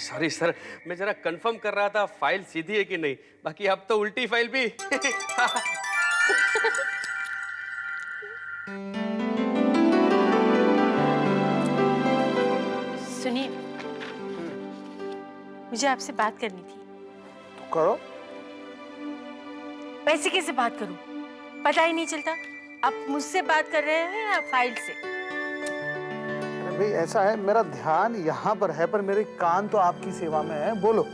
Sorry sir, मैं जरा confirm कर रहा था फाइल सीधी है कि नहीं, बाकी अब तो उल्टी फाइल भी। सुनिए, मुझे आपसे बात करनी थी। तो करो। वैसे कैसे बात करूं? पता ही नहीं चलता आप मुझसे बात कर रहे हैं या फाइल से। अरे भाई ऐसा है, मेरा ध्यान यहाँ पर है पर मेरे कान तो आपकी सेवा में है। बोलो।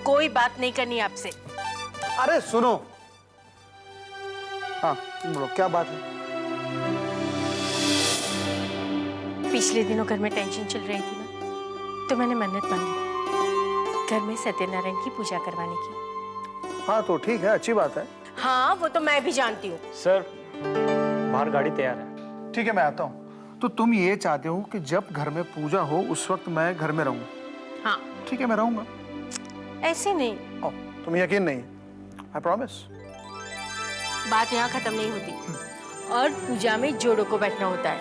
कोई बात नहीं करनी आपसे। अरे सुनो। हाँ बोलो, क्या बात है? पिछले दिनों घर में टेंशन चल रही थी ना, तो मैंने मन्नत मांगी घर में सत्यनारायण की पूजा करवाने की। हाँ तो ठीक है, अच्छी बात है। हाँ वो तो मैं भी जानती हूँ। सर, बाहर गाड़ी तैयार है। ठीक है, मैं आता हूँ। तो तुम ये चाहते हो कि जब घर में पूजा हो उस वक्त मैं घर में रहूँ? हाँ। ठीक है, मैं रहूंगा। ऐसे नहीं। ओह, तुम्हें यकीन नहीं? I promise. बात यहाँ खत्म नहीं होती। और पूजा में जोड़ों को बैठना होता है,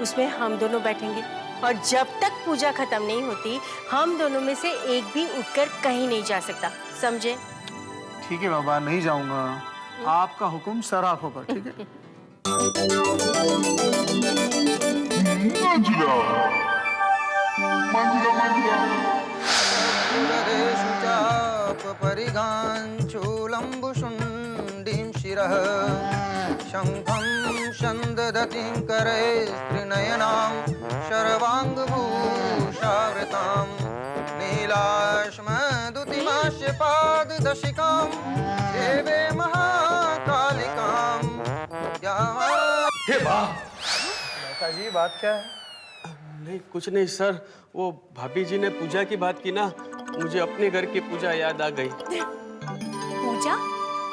उसमें हम दोनों बैठेंगे और जब तक पूजा खत्म नहीं होती हम दोनों में से एक भी उठकर कहीं नहीं जा सकता, समझे? ठीक है बाबा, नहीं जाऊंगा। आपका हुक्म सर आंखों पर। ठीक है। परिगाञ्चूलम्बुशुण्डीं शिरः शङ्खं शन्ददतिं करे त्रिनयनां शर्वाङ्गभूषावृतां नीलाश्मदुतिमाश्यपाददशिकां देवे महाकालिकां। हे वाह! नेताजी, बात क्या है? नहीं कुछ नहीं सर, वो भाभी जी ने पूजा की बात की ना, मुझे अपने घर की पूजा याद आ गई। पूजा?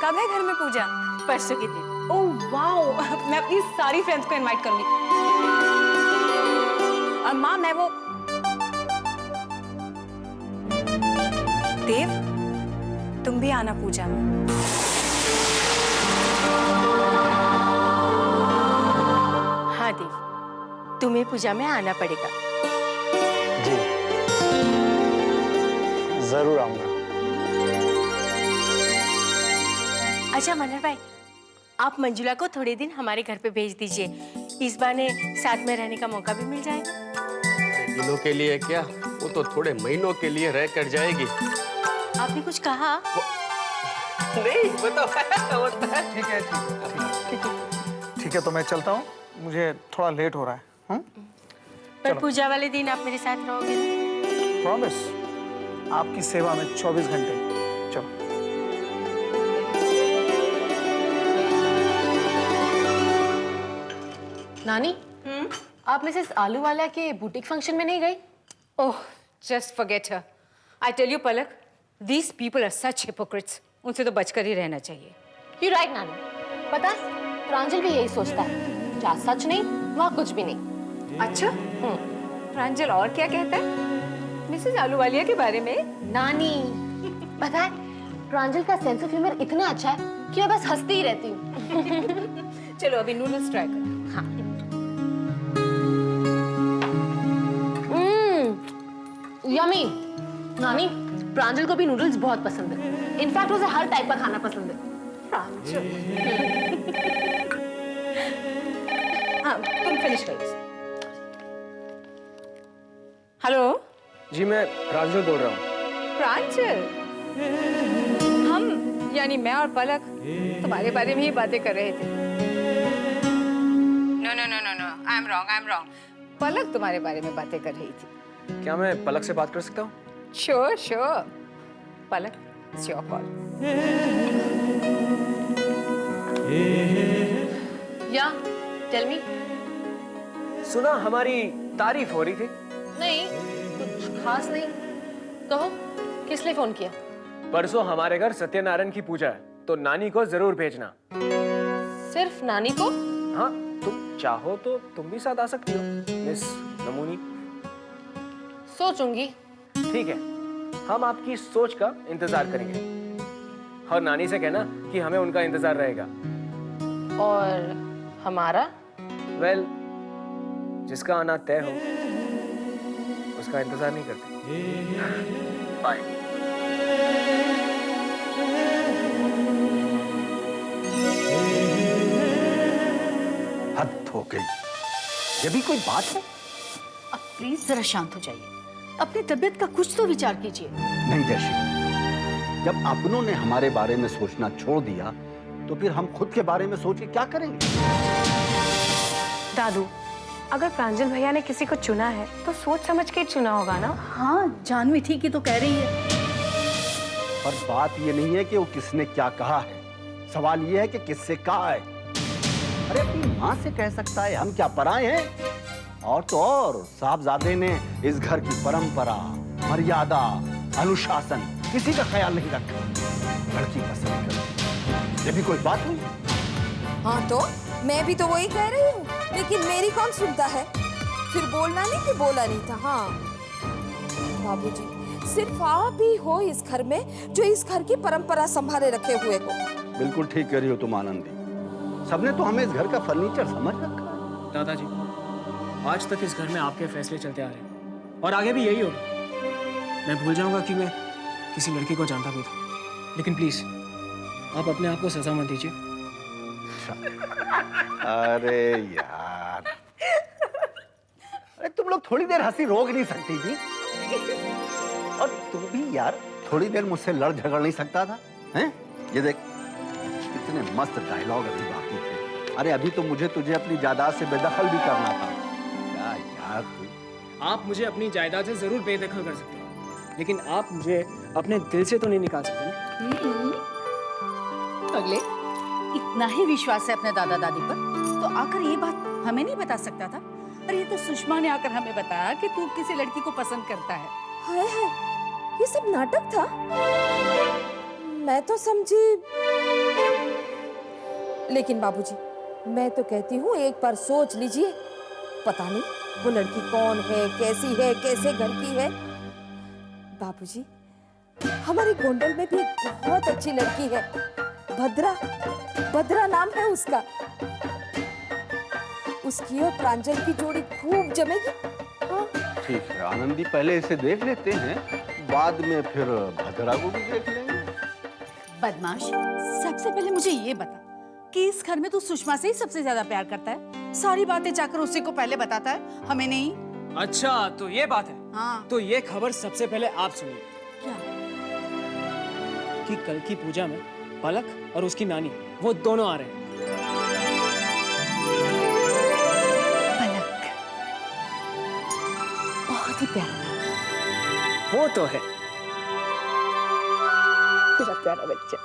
कब है घर में पूजा? परसों के दिन। ओह वाओ, मैं अपनी सारी फ्रेंड्स को इनवाइट करूंगी। और माँ, मैं वो देव, तुम भी आना पूजा में। हाँ देव, तुम्हें पूजा में आना पड़ेगा। जी, जरूर आऊंगा। अच्छा मनोहर भाई, आप मंजुला को थोड़े दिन हमारे घर पे भेज दीजिए, इस बहाने साथ में रहने का मौका भी मिल जाएगा। दिनों के लिए क्या, वो तो थोड़े महीनों के लिए रह कर जाएगी। आपने कुछ कहा? नहीं वो तो होता है। ठीक है, ठीक है, तो मैं चलता हूँ, मुझे थोड़ा लेट हो रहा है। पर पूजा वाले दिन आप मेरे साथ रहोगे ना? प्रॉमिस, आपकी सेवा में 24 घंटे। चलो। नानी, आप मिसेस आलूवाला के बुटीक फंक्शन में नहीं गई? Oh, just forget her. I tell you Palak, these people are such hypocrites. उनसे तो बचकर ही रहना चाहिए। यू राइट नानी। पता है, प्रांजल भी यही सोचता है, जहाँ सच नहीं वहाँ कुछ भी नहीं। अच्छा, प्रांजल और क्या कहता है मिसेस आलूवालिया के बारे में? नानी, पता है, प्रांजल का सेंस ऑफ ह्यूमर इतना अच्छा है कि मैं बस हंसती ही रहती हूँ। चलो अभी नूडल्स ट्राई करो। हाँ। यमी। नानी, प्रांजल को भी नूडल्स बहुत पसंद है। इनफैक्ट उसे हर टाइप का खाना पसंद है। प्रांजल। हाँ, तुम फिनिश करो। हेलो जी, मैं प्रांजल बोल रहा हूँ। प्रांजल, हम यानी मैं और पलक तुम्हारे बारे में ही बातें कर रहे थे। No no no no no, I am wrong. Palak तुम्हारे बारे में बातें कर रही थी। क्या मैं पलक से बात कर सकता हूँ? Sure. Palak, it's your call. या टेल मी। सुना हमारी तारीफ हो रही थी। नहीं, कुछ खास नहीं। कहो, किस लिए फोन किया? परसों हमारे घर सत्यनारायण की पूजा है, तो नानी को जरूर भेजना। सिर्फ नानी को? हाँ, तुम चाहो तो तुम भी साथ आ सकती हो, मिस नमूनी। सोचूंगी। ठीक है, हम आपकी सोच का इंतजार करेंगे और नानी से कहना कि हमें उनका इंतजार रहेगा। और हमारा? वेल, जिसका आना तय हो। उसका इंतजार नहीं करते। बाय। हद हो गई, ये भी कोई बात है? अब प्लीज जरा शांत हो जाइए, अपनी तबीयत का कुछ तो विचार कीजिए। नहीं जैशी, जब अपनों ने हमारे बारे में सोचना छोड़ दिया तो फिर हम खुद के बारे में सोच के क्या करेंगे? दादू, अगर प्रांजल भैया ने किसी को चुना है तो सोच समझ के चुना होगा ना। हाँ, जानवी ठीक ही तो कह रही है। पर बात ये नहीं है कि वो किसने क्या कहा है, सवाल ये है कि किससे कहा है। अरे अपनी माँ से कह सकता है, हम क्या पराए हैं? और तो और साहबजादे ने इस घर की परंपरा, मर्यादा, अनुशासन किसी का ख्याल नहीं रखा। लड़की पसंद कर, ये भी कोई बात हुई? हाँ तो मैं भी तो वही कह रही हूँ, लेकिन मेरी कौन सुनता है? फिर बोलना नहीं कि बोला नहीं था। हाँ बाबूजी, सिर्फ आप ही हो इस घर में जो इस घर की परंपरा संभाले रखे हुए हो। बिल्कुल ठीक कह रही हो तुम आनंदी, सबने तो हमें इस घर का फर्नीचर समझ रखा है। दादाजी, आज तक इस घर में आपके फैसले चलते आ रहे हैं और आगे भी यही होगा। मैं भूल जाऊंगा कि मैं किसी लड़की को जानता भी था, लेकिन प्लीज आप अपने आप को सजा मत दीजिए। अरे यार, अरे तुम लोग थोड़ी देर हंसी रोक नहीं सकती थी? और तुम भी यार थोड़ी देर मुझसे लड़ झगड़ नहीं सकता था? हैं? ये देख, कितने मस्त डायलॉग अभी बाकी थे। अरे अभी तो मुझे तुझे अपनी जायदाद से बेदखल भी करना था। क्या यार तू? आप मुझे अपनी जायदाद से जरूर बेदखल कर सकते हैं, लेकिन आप मुझे अपने दिल से तो नहीं निकाल सकते ना। अगले इतना ही विश्वास है अपने दादा दादी पर, तो आकर ये बात हमें नहीं बता सकता था? अरे ये तो सुषमा ने आकर हमें बताया कि तू किसी लड़की को पसंद करता है। हाय हाय, ये सब नाटक था? मैं तो समझी। लेकिन बाबूजी, मैं तो कहती हूँ एक बार सोच लीजिए। पता नहीं वो लड़की कौन है, कैसी है, कैसे घर की है। बाबूजी, हमारे गोंडल में भी एक बहुत अच्छी लड़की है, भद्रा। भद्रा नाम है उसका। उसकी और प्रांजल की जोड़ी खूब जमेगी। हाँ? ठीक है आनंदी, पहले इसे देख लेते हैं, बाद में फिर भद्रा को भी देख लेंगे। बदमाश, सबसे पहले मुझे ये बता कि इस घर में तू सुषमा से ही सबसे ज्यादा प्यार करता है? सारी बातें जाकर उसी को पहले बताता है, हमें नहीं। अच्छा, तो ये बात है। हाँ। तो ये खबर सबसे पहले आप सुनिए क्या? कि कल की पूजा में पलक और उसकी नानी वो दोनों आ रहे हैं। पलक, बहुत ही प्यारा। वो तो है तेरा प्यारा बच्चा।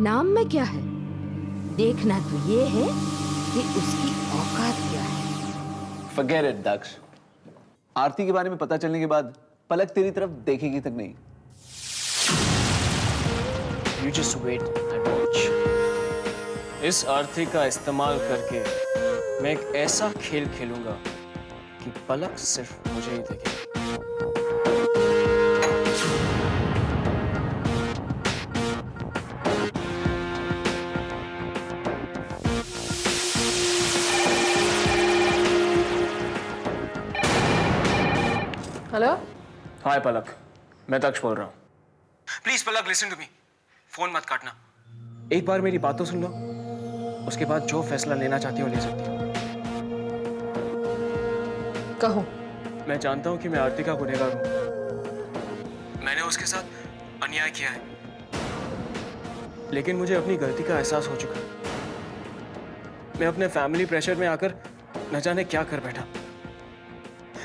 नाम में क्या है? देखना तो ये है कि उसकी औकात क्या है। Forget it, दक्ष। आरती के बारे में पता चलने के बाद पलक तेरी तरफ देखेगी तक नहीं। You just wait and watch। इस आरती का इस्तेमाल करके मैं एक ऐसा खेल खेलूंगा कि पलक सिर्फ मुझे ही देखेगी। हेलो, हाय पलक, मैं दक्ष बोल रहा हूँ। Please Palak, listen to me. Phone मत काटना। एक बार मेरी बात तो सुन लो, उसके बाद जो फैसला लेना चाहती हो ले सकती हो। कहो। मैं जानता हूँ कि मैं आरती का गुनहगार हूँ। मैंने उसके साथ अन्याय किया है, लेकिन मुझे अपनी गलती का एहसास हो चुका है। मैं अपने फैमिली प्रेशर में आकर न जाने क्या कर बैठा,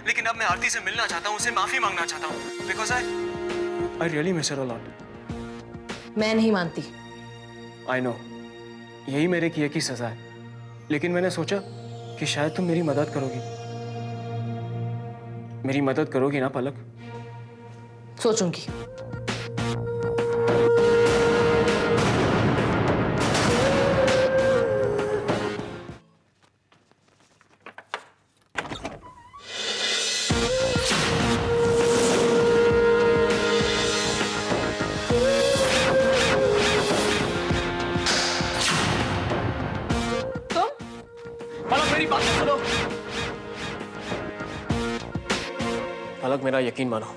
लेकिन अब मैं आरती से मिलना चाहता हूँ, उसे माफी मांगना चाहता हूँ, because I really miss her a lot. मैं नहीं मानती। आई नो, यही मेरे किए की सजा है, लेकिन मैंने सोचा कि शायद तुम मेरी मदद करोगी। मेरी मदद करोगी ना पलक? सोचूंगी। पलक, मेरी बात तो सुनो। पलक, मेरा यकीन मानो,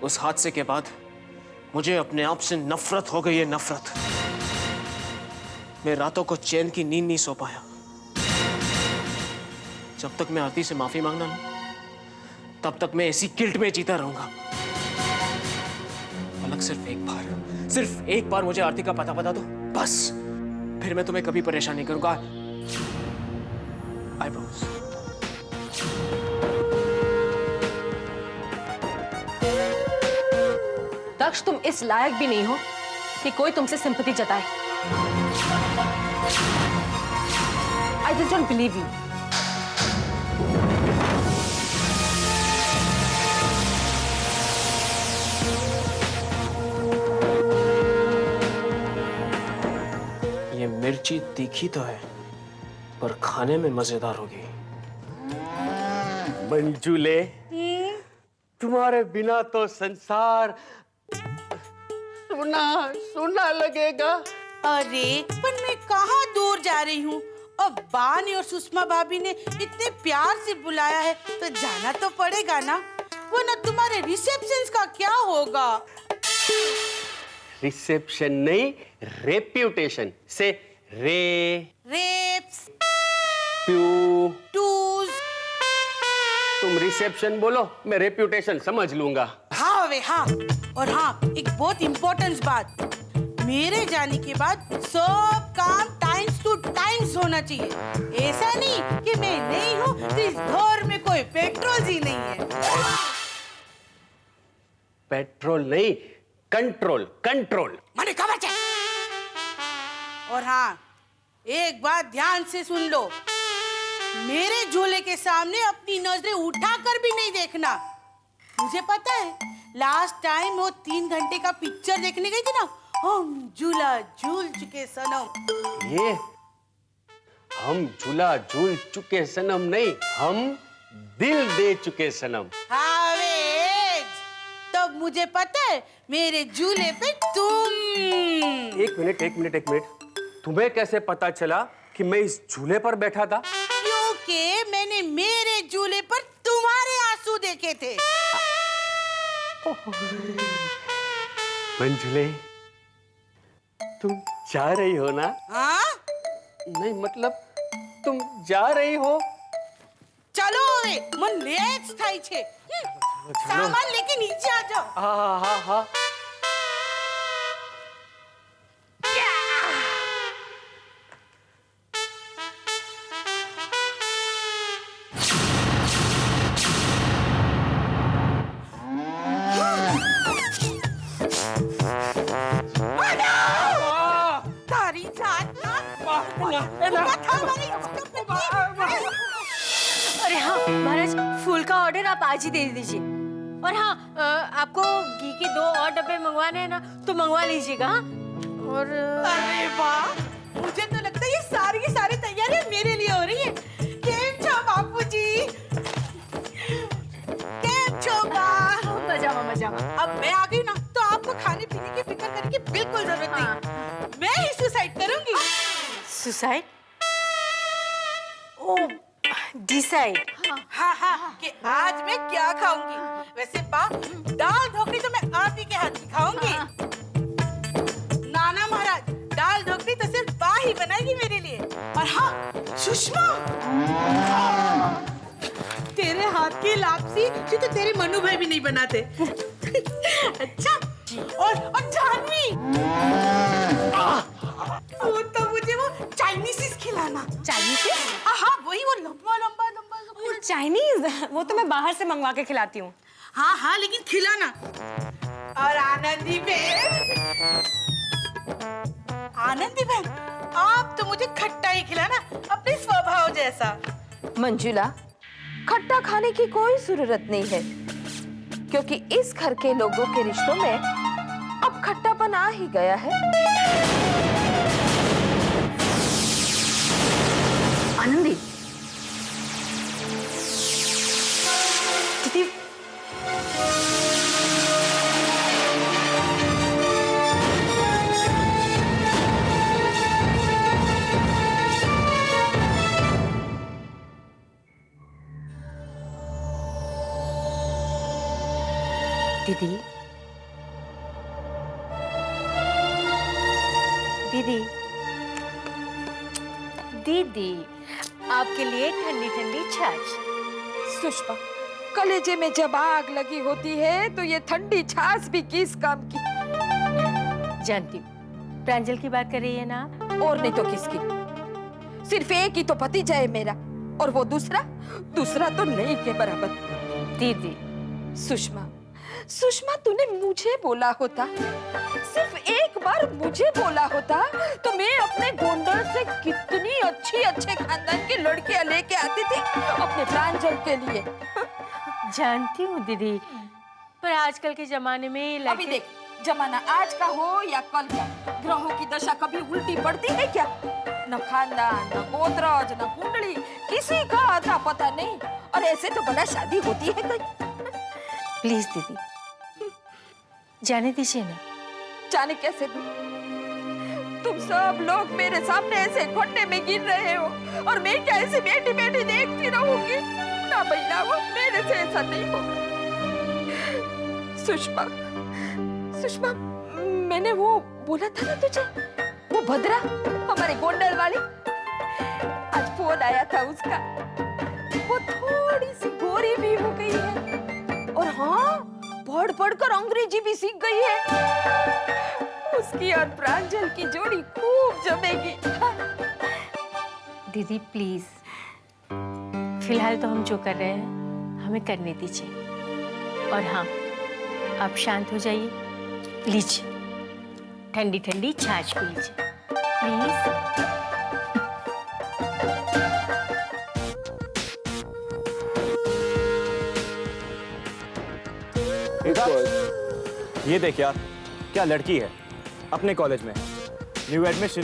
उस हादसे के बाद मुझे अपने आप से नफरत हो गई है, नफरत। मैं रातों को चैन की नींद नहीं सो पाया। जब तक मैं आरती से माफी मांगना नहीं, तब तक मैं ऐसी गिल्ट में जीता रहूंगा। पलक, सिर्फ एक बार मुझे आरती का पता बता दो, बस। फिर मैं तुम्हें कभी परेशान नहीं करूंगा। I promise. दक्ष, तुम इस लायक भी नहीं हो कि कोई तुमसे सिंपैथी जताए। I just don't believe you. ये मिर्ची तीखी तो है, पर खाने में मजेदार होगी। मंजुले, तुम्हारे बिना तो संसार सुना सुना लगेगा। अरे पर मैं कहाँ दूर जा रही हूँ, और बानी और सुषमा भाभी ने इतने प्यार से बुलाया है तो जाना तो पड़ेगा ना, वरना तुम्हारे रिसेप्शन का क्या होगा। रिसेप्शन नहीं, रेप्यूटेशन से रेप्स प्यू टूज। तुम रिसेप्शन बोलो, मैं रेप्यूटेशन समझ लूंगा। हाँ वे हाँ, और हाँ एक बहुत इम्पोर्टेंट बात, मेरे जाने के बाद सब काम टाइम्स टू टाइम्स होना चाहिए। ऐसा नहीं कि मैं नहीं हूँ तो इस दौर में कोई पेट्रोल ही नहीं है। पेट्रोल नहीं, कंट्रोल कंट्रोल। मैंने खबर चाहिए। और हाँ एक बात ध्यान से सुन लो, मेरे झूले के सामने अपनी नजरें उठाकर भी नहीं देखना। मुझे पता है लास्ट टाइम वो 3 घंटे का पिक्चर देखने गई थी ना, हम झूला झूल चुके सनम। ये हम झूला झूल चुके सनम नहीं, हम दिल दे चुके सनम। हाँ वे, तब मुझे पता है मेरे झूले पे तुम। एक मिनट, तुम्हें कैसे पता चला कि मैं इस झूले पर बैठा था? क्योंकि मैंने मेरे झूले पर तुम्हारे आंसू देखे थे। मंजुले, तुम जा रही हो ना? हाँ? नहीं मतलब तुम जा रही हो? चलो वे, मन लेट થાય છે। सामान लेके नीचे आ जाओ। हाँ। अरे हाँ महाराज, फूल का ऑर्डर आप आज ही दे दीजिए। और हाँ आपको घी के 2 और डब्बे मंगवाने हैं ना, तो मंगवा लीजिएगा। और अरे वाह, मुझे तो लगता है ये सारी की सारी तैयारियां मेरे लिए हो रही है। केम छो बापूजी? केम छो बा? मजामा। अब मैं आ गई ना, तो आपको खाने पीने की फिक्र करने की बिल्कुल जरूरत नहीं। मैं ही सुसाइड करूंगी। सुसाइड? ओ डिसाइड। हाँ कि आज मैं क्या खाऊंगी। वैसे बा, दाल ढोकली तो मैं आप ही के हाथ की खाऊंगी। नाना महाराज, दाल ढोकली तो सिर्फ बा ही बनाएगी मेरे लिए। और हाँ सुषमा, तेरे हाथ की लापसी जो तो तेरे मनु भाई भी नहीं बनाते। अच्छा, और जानवी, वो तो मुझे वो चाइनीज खिलाना। चाइनीज? हाँ वही, वो लंबा चाइनीज, वो तो मैं बाहर से मंगवा के खिलाती हूँ। हाँ लेकिन खिलाना। और आनंदी बहन, आप तो मुझे खट्टा ही खिलाना, अपने स्वभाव जैसा। मंजुला, खट्टा खाने की कोई जरूरत नहीं है, क्योंकि इस घर के लोगों के रिश्तों में अब खट्टापन आ ही गया है। आनंदी, दीदी, दीदी, दीदी, दीदी, आपके लिए ठंडी ठंडी छाछ। सुषमा, कलेजे में जब आग लगी होती है तो ये ठंडी छाछ भी किस काम की? जानती हूँ, प्रांजल की बात कर रही है ना? और नहीं तो किसकी? सिर्फ एक ही तो भतीजा है मेरा, और वो दूसरा तो नहीं के बराबर। दीदी, सुषमा, सुषमा, तूने मुझे बोला होता, सिर्फ एक बार मुझे बोला होता, तो मैं अपने गोंडल से कितनी अच्छे खानदान की लड़कियां लेके आती थी अपने प्रांजल के लिए। जानती हूँ दीदी, पर आजकल के जमाने में अभी देख, जमाना आज का हो या कल का, ग्रहों की दशा कभी उल्टी पड़ती है क्या? न खानदान, न गोत्रज, न कुंडली, किसी का आता पता नहीं, और ऐसे तो भला शादी होती है कोई? प्लीज दीदी, जाने दीजिए ना। जाने कैसे दूं? तुम सब लोग मेरे सामने ऐसे खड्डे में गिर रहे हो, और मैं क्या ऐसे बैठी बैठी देखती रहूंगी? ना भाई ना, वो मेरे से ऐसा नहीं होगा। सुषमा, सुषमा, मैंने वो बोला था ना तुझे, वो भद्रा, हमारे गोंडल वाली, आज फोन आया था उसका, वो थोड़ी सी गोरी भी हो गई है, और हाँ, पढ़कर अंग्रेजी भी सीख गई है। उसकी और प्रांजल की जोड़ी खूब जमेगी। दीदी प्लीज, फिलहाल तो हम जो कर रहे हैं हमें करने दीजिए। और हाँ, आप शांत हो जाइए, लीजिए ठंडी ठंडी छाछ पी लीजिए प्लीज। ये देख यार, क्या लड़की है, अपने कॉलेज में, new admission,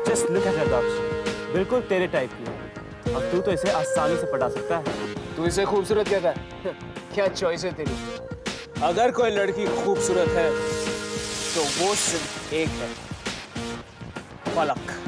just look at her Daksh, बिल्कुल तेरे टाइप की है, और तू तो इसे आसानी से पटा सकता है। तू इसे खूबसूरत कहता है? क्या चॉइस है तेरी? अगर कोई लड़की खूबसूरत है तो वो सिर्फ एक है, पलक।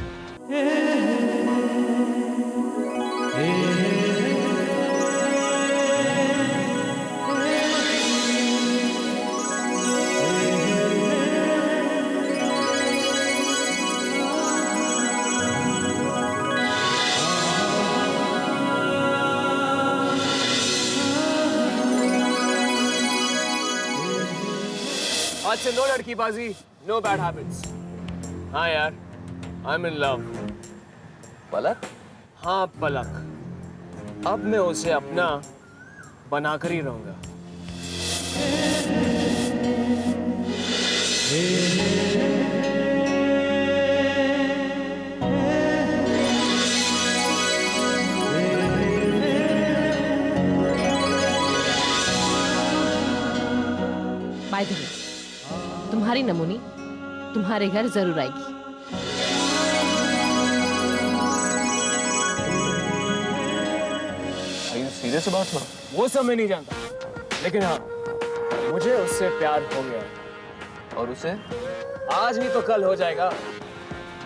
आज से नो लड़कीबाजी, नो बैड हैबिट्स। हाँ यार, आई एम इन लव। पलक? हाँ पलक, अब मैं उसे अपना बनाकर ही रहूंगा। बाय द वे, तुम्हारी नमूनी तुम्हारे घर जरूर आएगी। सीरियस बात ना? वो सब मैं नहीं जानता, लेकिन हाँ, मुझे उससे प्यार हो गया। और उसे? आज नहीं तो कल हो जाएगा।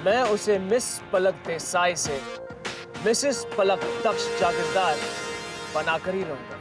मैं उसे मिस पलक देसाई से मिसेस पलक दक्ष जागीरदार बनाकर ही रहूंगा।